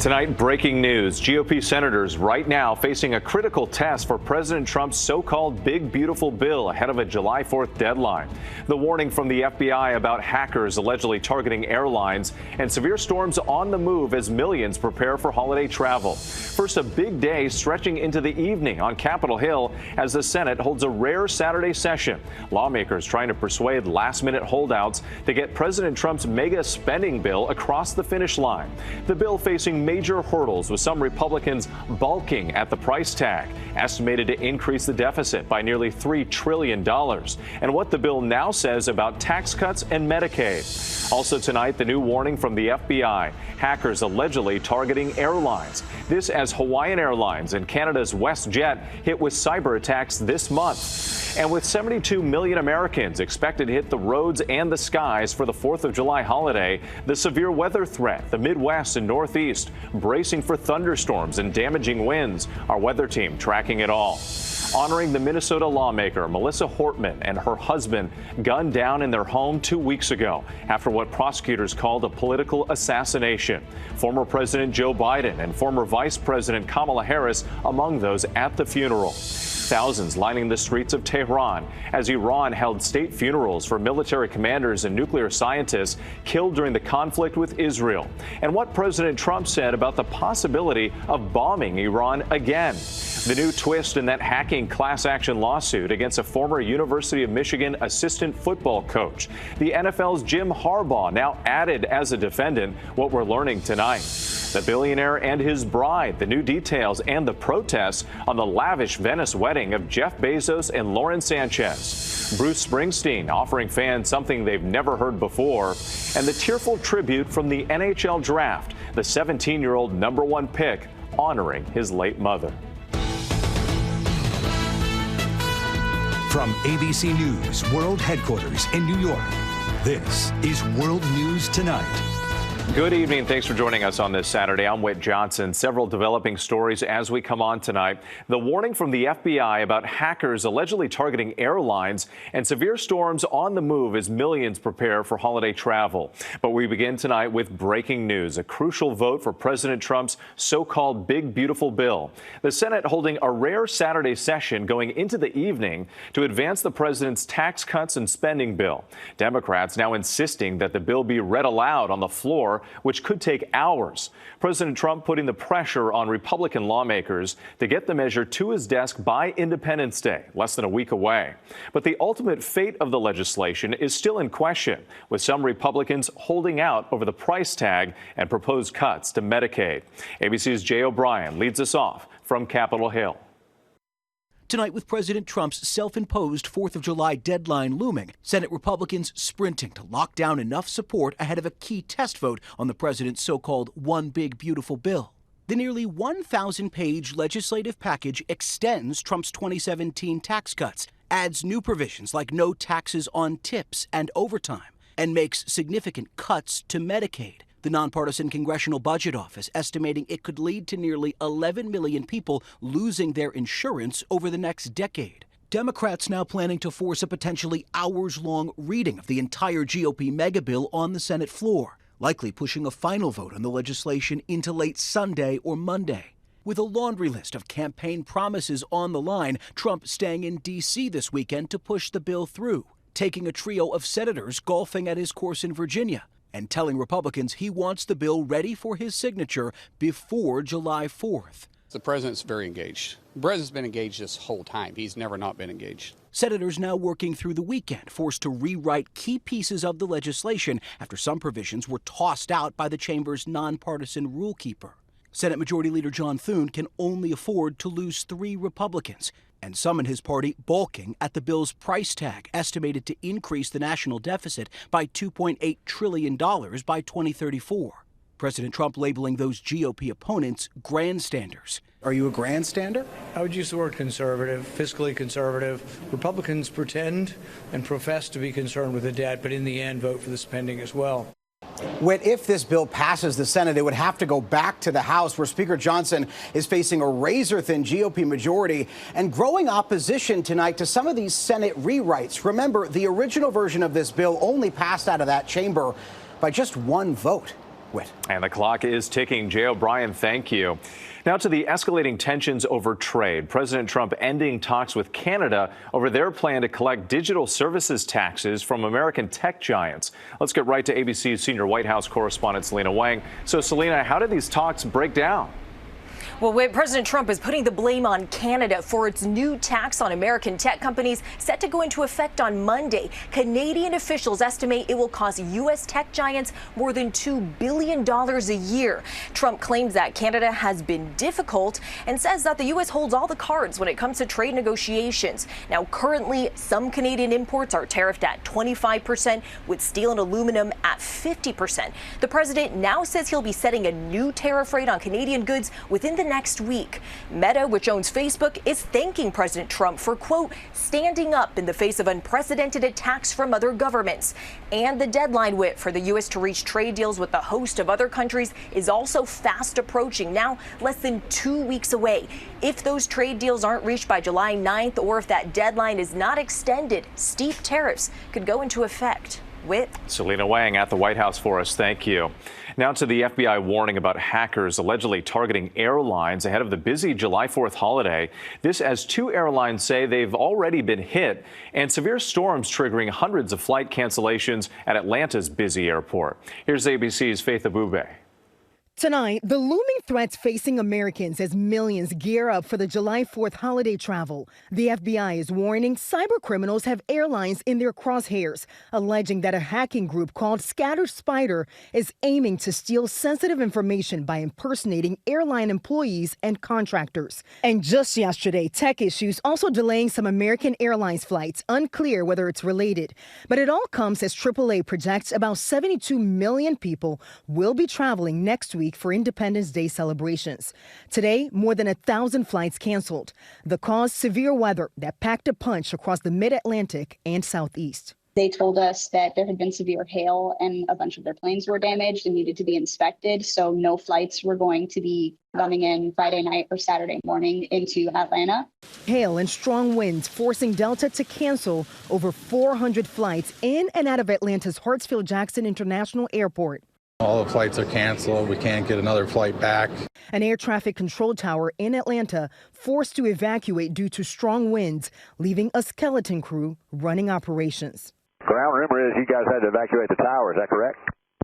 Tonight, breaking news. GOP senators right now facing a critical test for President Trump's so-called big, beautiful bill ahead of a July 4th deadline. The warning from the FBI about hackers allegedly targeting airlines and severe storms on the move as millions prepare for holiday travel. First, a big day stretching into the evening on Capitol Hill as the Senate holds a rare Saturday session. Lawmakers trying to persuade last-minute holdouts to get President Trump's mega spending bill across the finish line. The bill facing major hurdles, with some Republicans balking at the price tag, estimated to increase the deficit by nearly $3 trillion, and what the bill now says about tax cuts and Medicaid. Also tonight, the new warning from the FBI, hackers allegedly targeting airlines. This as Hawaiian Airlines and Canada's WestJet hit with cyber attacks this month. And with 72 million Americans expected to hit the roads and the skies for the 4th of July holiday, the severe weather threat, the Midwest and Northeast, bracing for thunderstorms and damaging winds. Our weather team tracking it all. Honoring the Minnesota lawmaker Melissa Hortman and her husband gunned down in their home 2 weeks ago after what prosecutors called a political assassination. Former President Joe Biden and former Vice President Kamala Harris among those at the funeral. Thousands lining the streets of Tehran as Iran held state funerals for military commanders and nuclear scientists killed during the conflict with Israel. And what President Trump said about the possibility of bombing Iran again. The new twist in that hacking class action lawsuit against a former University of Michigan assistant football coach. The NFL's Jim Harbaugh now added as a defendant, what we're learning tonight. The billionaire and his bride, the new details, and the protests on the lavish Venice wedding of Jeff Bezos and Bezos-Sanches. Bruce Springsteen offering fans something they've never heard before, and the tearful tribute from the NHL draft, the 17-year-old #1 pick honoring his late mother. From ABC News World Headquarters in New York, this is World News Tonight. Good evening. Thanks for joining us on this Saturday. I'm Whit Johnson. Several developing stories as we come on tonight. The warning from the FBI about hackers allegedly targeting airlines and severe storms on the move as millions prepare for holiday travel. But we begin tonight with breaking news, a crucial vote for President Trump's so-called big, beautiful bill. The Senate holding a rare Saturday session going into the evening to advance the president's tax cuts and spending bill. Democrats now insisting that the bill be read aloud on the floor, which could take hours. President Trump putting the pressure on Republican lawmakers to get the measure to his desk by Independence Day, less than a week away. But the ultimate fate of the legislation is still in question, with some Republicans holding out over the price tag and proposed cuts to Medicaid. ABC's Jay O'Brien leads us off from Capitol Hill. Tonight, with President Trump's self-imposed 4th of July deadline looming, Senate Republicans sprinting to lock down enough support ahead of a key test vote on the president's so-called one big beautiful bill. The nearly 1,000-page legislative package extends Trump's 2017 tax cuts, adds new provisions like no taxes on tips and overtime, and makes significant cuts to Medicaid. The nonpartisan Congressional Budget Office estimating it could lead to nearly 11 million people losing their insurance over the next decade. Democrats now planning to force a potentially hours-long reading of the entire GOP mega bill on the Senate floor, likely pushing a final vote on the legislation into late Sunday or Monday. With a laundry list of campaign promises on the line, Trump staying in D.C. this weekend to push the bill through, taking a trio of senators golfing at his course in Virginia, and telling Republicans he wants the bill ready for his signature before July 4th. The president's very engaged. The president's been engaged this whole time. He's never not been engaged. Senators now working through the weekend, forced to rewrite key pieces of the legislation after some provisions were tossed out by the chamber's nonpartisan rule keeper. Senate Majority Leader John Thune can only afford to lose 3 Republicans, and some in his party balking at the bill's price tag, estimated to increase the national deficit by $2.8 trillion by 2034. President Trump labeling those GOP opponents grandstanders. Are you a grandstander? I would use the word conservative, fiscally conservative. Republicans pretend and profess to be concerned with the debt, but in the end vote for the spending as well. Whit, if this bill passes the Senate, it would have to go back to the House, where Speaker Johnson is facing a razor-thin GOP majority and growing opposition tonight to some of these Senate rewrites. Remember, the original version of this bill only passed out of that chamber by just 1 vote. Whit. And the clock is ticking. Jay O'Brien, thank you. Now to the escalating tensions over trade. President Trump ending talks with Canada over their plan to collect digital services taxes from American tech giants. Let's get right to ABC's senior White House correspondent Selina Wang. So, Selina, how did these talks break down? Well, President Trump is putting the blame on Canada for its new tax on American tech companies set to go into effect on Monday. Canadian officials estimate it will cost U.S. tech giants more than $2 billion a year. Trump claims that Canada has been difficult and says that the U.S. holds all the cards when it comes to trade negotiations. Now, currently, some Canadian imports are tariffed at 25%, with steel and aluminum at 50%. The president now says he'll be setting a new tariff rate on Canadian goods within the next week. Meta, which owns Facebook, is thanking President Trump for, quote, standing up in the face of unprecedented attacks from other governments. And the deadline, Whit, for the U.S. to reach trade deals with a host of other countries is also fast approaching, now less than 2 weeks away. If those trade deals aren't reached by July 9th, or if that deadline is not extended, steep tariffs could go into effect. Whit. Selina Wang at the White House for us. Thank you. Now to the FBI warning about hackers allegedly targeting airlines ahead of the busy July 4th holiday. This as 2 airlines say they've already been hit, and severe storms triggering hundreds of flight cancellations at Atlanta's busy airport. Here's ABC's Faith Abube. Tonight, the looming threats facing Americans as millions gear up for the July 4th holiday travel. The FBI is warning cybercriminals have airlines in their crosshairs, alleging that a hacking group called Scattered Spider is aiming to steal sensitive information by impersonating airline employees and contractors. And just yesterday, tech issues also delaying some American Airlines flights, unclear whether it's related. But it all comes as AAA projects about 72 million people will be traveling next week for Independence Day celebrations. Today, more than 1,000 flights canceled. The cause, severe weather that packed a punch across the mid-Atlantic and Southeast. They told us that there had been severe hail and a bunch of their planes were damaged and needed to be inspected. So no flights were going to be coming in Friday night or Saturday morning into Atlanta. Hail and strong winds forcing Delta to cancel over 400 flights in and out of Atlanta's Hartsfield-Jackson International Airport. All the flights are canceled. We can't get another flight back. An air traffic control tower in Atlanta forced to evacuate due to strong winds, leaving a skeleton crew running operations. Ground rumor is you guys had to evacuate the tower. Is that correct?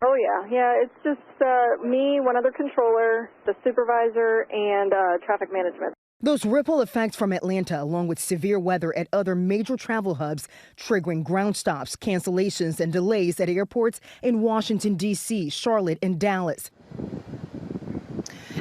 Oh, yeah. Yeah, it's just me, one other controller, the supervisor, and traffic management. Those ripple effects from Atlanta, along with severe weather at other major travel hubs, triggering ground stops, cancellations, and delays at airports in Washington, D.C., Charlotte, and Dallas.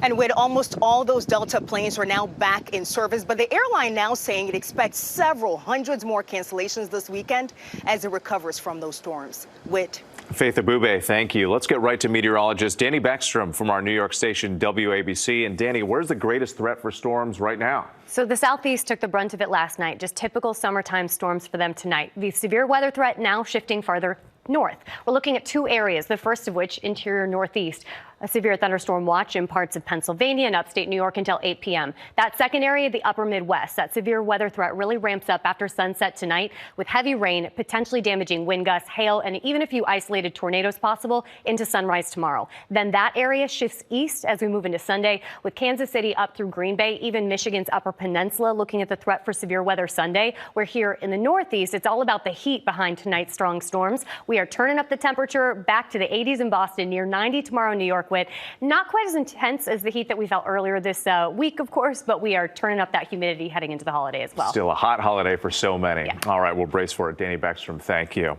And with almost all those Delta planes are now back in service, but the airline now saying it expects several hundreds more cancellations this weekend as it recovers from those storms. Whit. Faith Abube, thank you. Let's get right to meteorologist Danny Beckstrom from our New York station WABC. And Danny, where's the greatest threat for storms right now? So the southeast took the brunt of it last night. Just typical summertime storms for them tonight. The severe weather threat now shifting farther north. We're looking at 2 areas, the first of which interior northeast. A severe thunderstorm watch in parts of Pennsylvania and upstate New York until 8 p.m. That second area, the upper Midwest. That severe weather threat really ramps up after sunset tonight with heavy rain, potentially damaging wind gusts, hail, and even a few isolated tornadoes possible into sunrise tomorrow. Then that area shifts east as we move into Sunday with Kansas City up through Green Bay, even Michigan's Upper Peninsula looking at the threat for severe weather Sunday. We're here in the Northeast. It's all about the heat behind tonight's strong storms. We are turning up the temperature back to the 80s in Boston, near 90 tomorrow in New York. With not quite as intense as the heat that we felt earlier this week, of course, but we are turning up that humidity heading into the holiday as well. Still a hot holiday for so many. Yeah. All right, we'll brace for it. Danny Beckstrom, thank you.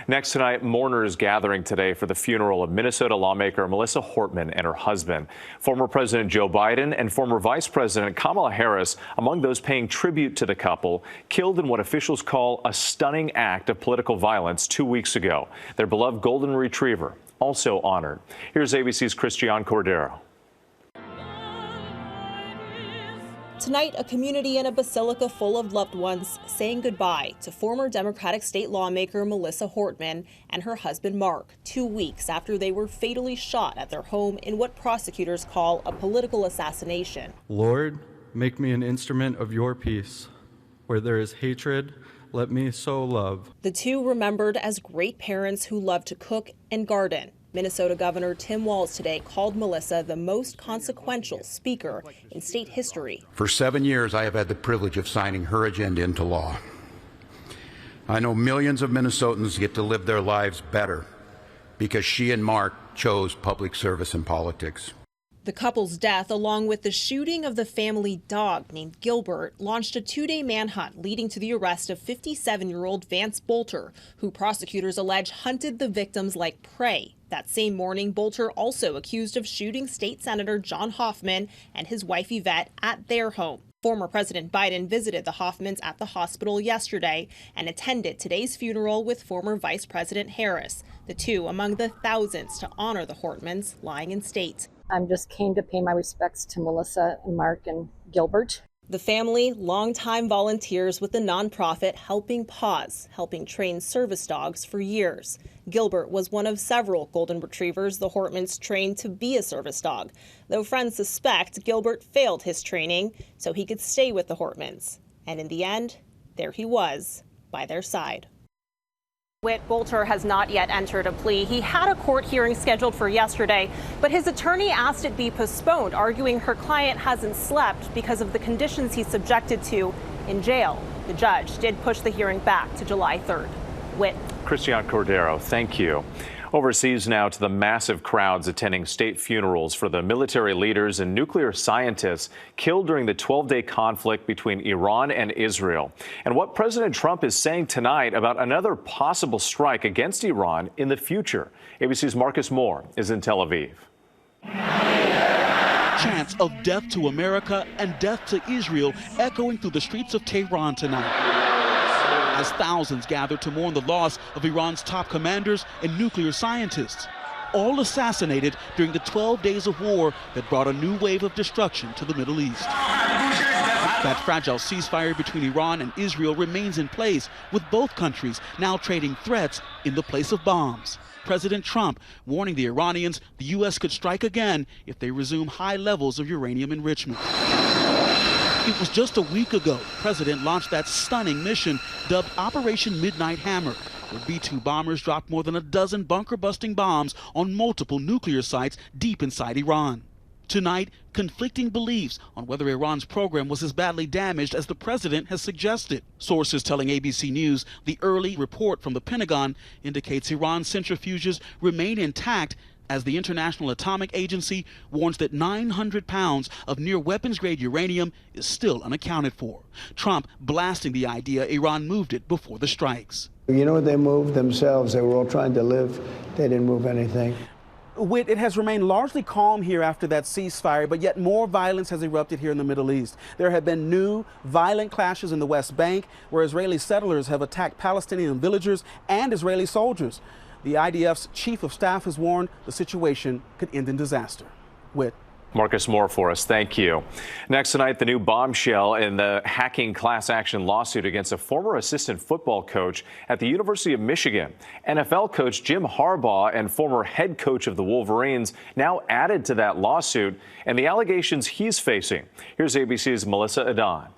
Next tonight, mourners gathering today for the funeral of Minnesota lawmaker Melissa Hortman and her husband. Former President Joe Biden and former Vice President Kamala Harris among those paying tribute to the couple, killed in what officials call a stunning act of political violence 2 weeks ago. Their beloved golden retriever also honored. Here's ABC's Christian Cordero. Tonight, a community in a basilica full of loved ones saying goodbye to former Democratic state lawmaker Melissa Hortman and her husband Mark, 2 weeks after they were fatally shot at their home in what prosecutors call a political assassination. Lord, make me an instrument of your peace. Where there is hatred, let me sow love. The two remembered as great parents who loved to cook and garden. Minnesota Governor Tim Walz today called Melissa the most consequential speaker in state history. For 7 years, I have had the privilege of signing her agenda into law. I know millions of Minnesotans get to live their lives better because she and Mark chose public service and politics. The couple's death, along with the shooting of the family dog named Gilbert, launched a 2-day manhunt leading to the arrest of 57-year-old Vance Bolter, who prosecutors allege hunted the victims like prey. That same morning, Bolter also accused of shooting State Senator John Hoffman and his wife Yvette at their home. Former President Biden visited the Hoffmans at the hospital yesterday and attended today's funeral with former Vice President Harris, the two among the thousands to honor the Hortmans lying in state. I'm just came to pay my respects to Melissa and Mark and Gilbert. The family, longtime volunteers with the nonprofit Helping Paws, helping train service dogs for years. Gilbert was one of several golden retrievers the Hortmans trained to be a service dog, though friends suspect Gilbert failed his training so he could stay with the Hortmans. And in the end, there he was, by their side. Bolter has not yet entered a plea. He had a court hearing scheduled for yesterday, but his attorney asked it be postponed, arguing her client hasn't slept because of the conditions he's subjected to in jail. The judge did push the hearing back to July 3rd. Christian Cordero, thank you. Overseas now to the massive crowds attending state funerals for the military leaders and nuclear scientists killed during the 12-day conflict between Iran and Israel, and what President Trump is saying tonight about another possible strike against Iran in the future. ABC's Marcus Moore is in Tel Aviv. Chants of death to America and death to Israel echoing through the streets of Tehran tonight, as thousands gather to mourn the loss of Iran's top commanders and nuclear scientists, all assassinated during the 12 days of war that brought a new wave of destruction to the Middle East. That fragile ceasefire between Iran and Israel remains in place, with both countries now trading threats in the place of bombs. President Trump warning the Iranians the U.S. could strike again if they resume high levels of uranium enrichment. It was just a week ago, the president launched that stunning mission dubbed Operation Midnight Hammer, where B-2 bombers dropped more than a dozen bunker-busting bombs on multiple nuclear sites deep inside Iran. Tonight, conflicting beliefs on whether Iran's program was as badly damaged as the president has suggested. Sources telling ABC News the early report from the Pentagon indicates Iran's centrifuges remain intact, as the International Atomic Agency warns that 900 pounds of near-weapons-grade uranium is still unaccounted for. Trump blasting the idea Iran moved it before the strikes. You know, they moved themselves. They were all trying to live. They didn't move anything. Whit, it has remained largely calm here after that ceasefire, but yet more violence has erupted here in the Middle East. There have been new violent clashes in the West Bank, where Israeli settlers have attacked Palestinian villagers and Israeli soldiers. The IDF's chief of staff has warned the situation could end in disaster. Whit. Marcus Moore for us. Thank you. Next tonight, the new bombshell in the hacking class action lawsuit against a former assistant football coach at the University of Michigan. NFL coach Jim Harbaugh and former head coach of the Wolverines now added to that lawsuit and the allegations he's facing. Here's ABC's Melissa Adon.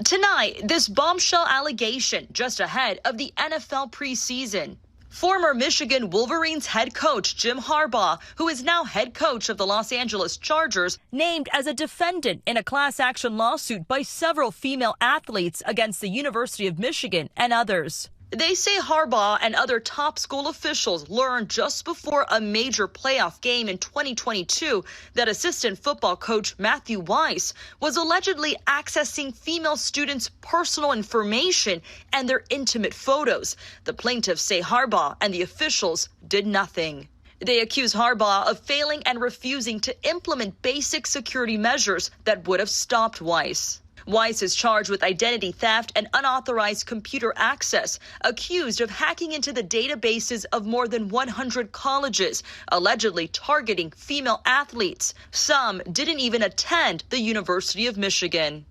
Tonight, this bombshell allegation just ahead of the NFL preseason. Former Michigan Wolverines head coach Jim Harbaugh, who is now head coach of the Los Angeles Chargers, named as a defendant in a class action lawsuit by several female athletes against the University of Michigan and others. They say Harbaugh and other top school officials learned just before a major playoff game in 2022 that assistant football coach Matthew Weiss was allegedly accessing female students' personal information and their intimate photos. The plaintiffs say Harbaugh and the officials did nothing. They accuse Harbaugh of failing and refusing to implement basic security measures that would have stopped Weiss. Weiss is charged with identity theft and unauthorized computer access, accused of hacking into the databases of more than 100 colleges, allegedly targeting female athletes. Some didn't even attend the University of Michigan.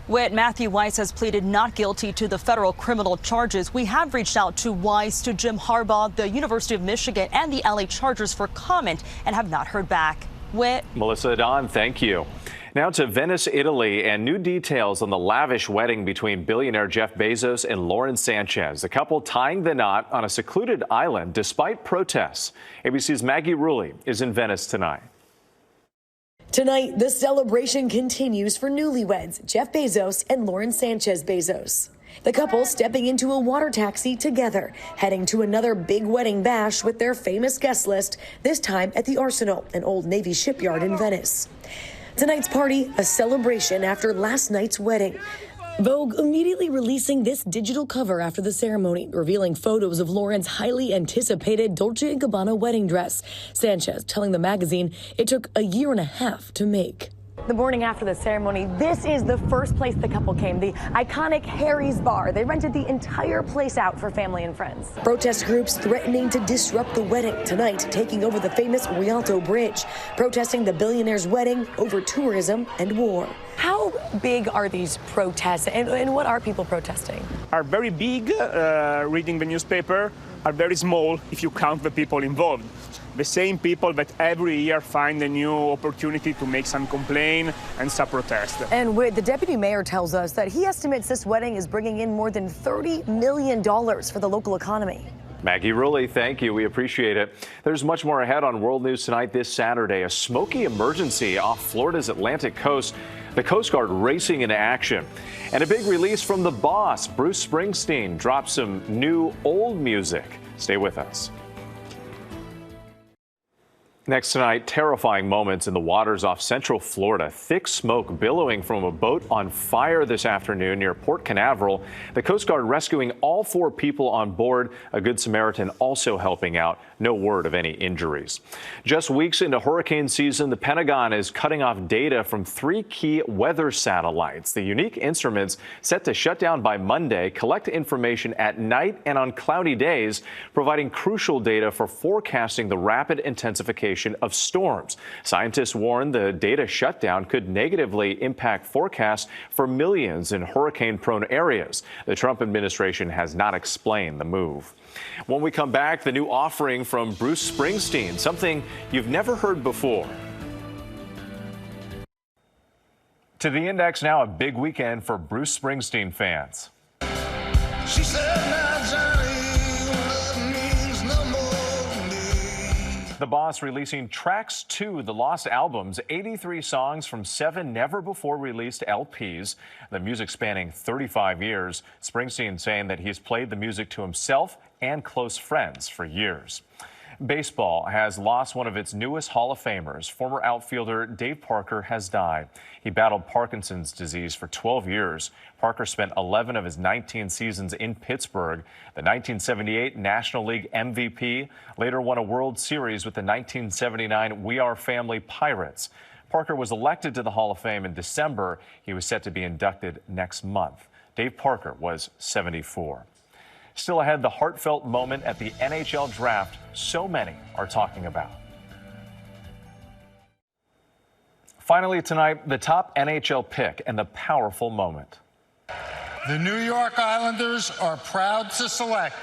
Matthew Weiss has pleaded not guilty to the federal criminal charges. We have reached out to Weiss, to Jim Harbaugh, the University of Michigan, and the LA Chargers for comment and have not heard back. Melissa Adon, thank you. Now to Venice, Italy, and new details on the lavish wedding between billionaire Jeff Bezos and Bezos-Sanches, the couple tying the knot on a secluded island despite protests. ABC's Maggie Rulli is in Venice tonight. Tonight, the celebration continues for newlyweds Jeff Bezos and Bezos-Sanches Bezos. The couple stepping into a water taxi together, heading to another big wedding bash with their famous guest list, this time at the Arsenal, an old Navy shipyard in Venice. Tonight's party, a celebration after last night's wedding. Vogue immediately releasing this digital cover after the ceremony, revealing photos of Lauren's highly anticipated Dolce & Gabbana wedding dress. Sanchez telling the magazine it took a year and a half to make. The morning after the ceremony, this is the first place the couple came, the iconic Harry's Bar. They rented the entire place out for family and friends. Protest groups threatening to disrupt the wedding tonight, taking over the famous Rialto Bridge, protesting the billionaire's wedding over tourism and war. How big are these protests, and what are people protesting? Are very big, reading the newspaper, are very small if you count the people involved. The same people that every year find a new opportunity to make some complaint and some protest. And the deputy mayor tells us that he estimates this wedding is bringing in more than $30 million for the local economy. Maggie Rulli, thank you. We appreciate it. There's much more ahead on World News Tonight this Saturday. A smoky emergency off Florida's Atlantic coast. The Coast Guard racing into action. And a big release from the boss. Bruce Springsteen dropped some new old music. Stay with us. Next tonight, terrifying moments in the waters off Central Florida. Thick smoke billowing from a boat on fire this afternoon near Port Canaveral. The Coast Guard rescuing all 4 people on board. A Good Samaritan also helping out. No word of any injuries. Just weeks into hurricane season, the Pentagon is cutting off data from 3 key weather satellites. The unique instruments set to shut down by Monday collect information at night and on cloudy days, providing crucial data for forecasting the rapid intensification of storms. Scientists warn the data shutdown could negatively impact forecasts for millions in hurricane-prone areas. The Trump administration has not explained the move. When we come back, the new offering from Bruce Springsteen, something you've never heard before. To the Index now, a big weekend for Bruce Springsteen fans. She said, "Now, Johnny, love means no more to me." The boss releasing Tracks 2, the Lost Albums, 83 songs from 7 never-before-released LPs. The music spanning 35 years. Springsteen saying that he's played the music to himself and close friends for years. Baseball has lost one of its newest Hall of Famers. Former outfielder Dave Parker has died. He battled Parkinson's disease for 12 years. Parker spent 11 of his 19 seasons in Pittsburgh. The 1978 National League MVP, later won a World Series with the 1979 We Are Family Pirates. Parker was elected to the Hall of Fame in December. He was set to be inducted next month. Dave Parker was 74. Still ahead, the heartfelt moment at the NHL draft so many are talking about. Finally tonight, the top NHL pick and the powerful moment. The New York Islanders are proud to select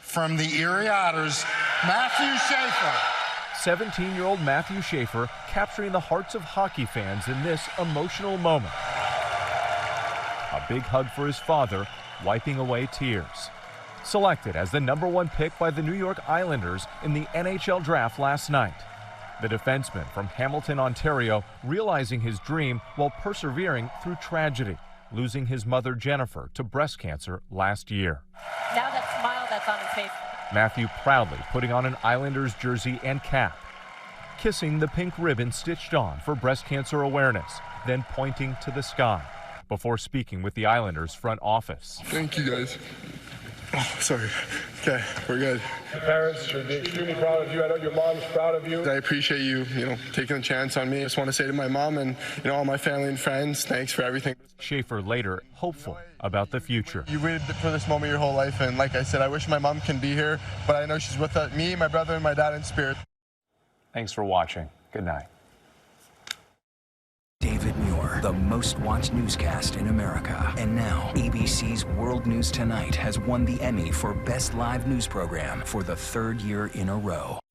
from the Erie Otters, Matthew Schaefer. 17-year-old Matthew Schaefer capturing the hearts of hockey fans in this emotional moment. A big hug for his father, wiping away tears. Selected as the #1 pick by the New York Islanders in the NHL draft last night. The defenseman from Hamilton, Ontario, realizing his dream while persevering through tragedy, losing his mother Jennifer to breast cancer last year. Now that smile that's on his face. Matthew proudly putting on an Islanders jersey and cap, kissing the pink ribbon stitched on for breast cancer awareness, then pointing to the sky before speaking with the Islanders front office. Thank you, guys. Oh, sorry. Okay, we're good. Your parents should be extremely proud of you. I know your mom's proud of you. I appreciate you, taking a chance on me. I just want to say to my mom and, all my family and friends, thanks for everything. Schaefer later hopeful about the future. You waited for this moment your whole life, and like I said, I wish my mom can be here, but I know she's with me, my brother, and my dad in spirit. Thanks for watching. Good night. David Muir, the most watched newscast in America. And now, ABC's World News Tonight has won the Emmy for Best Live News Program for the 3rd year in a row.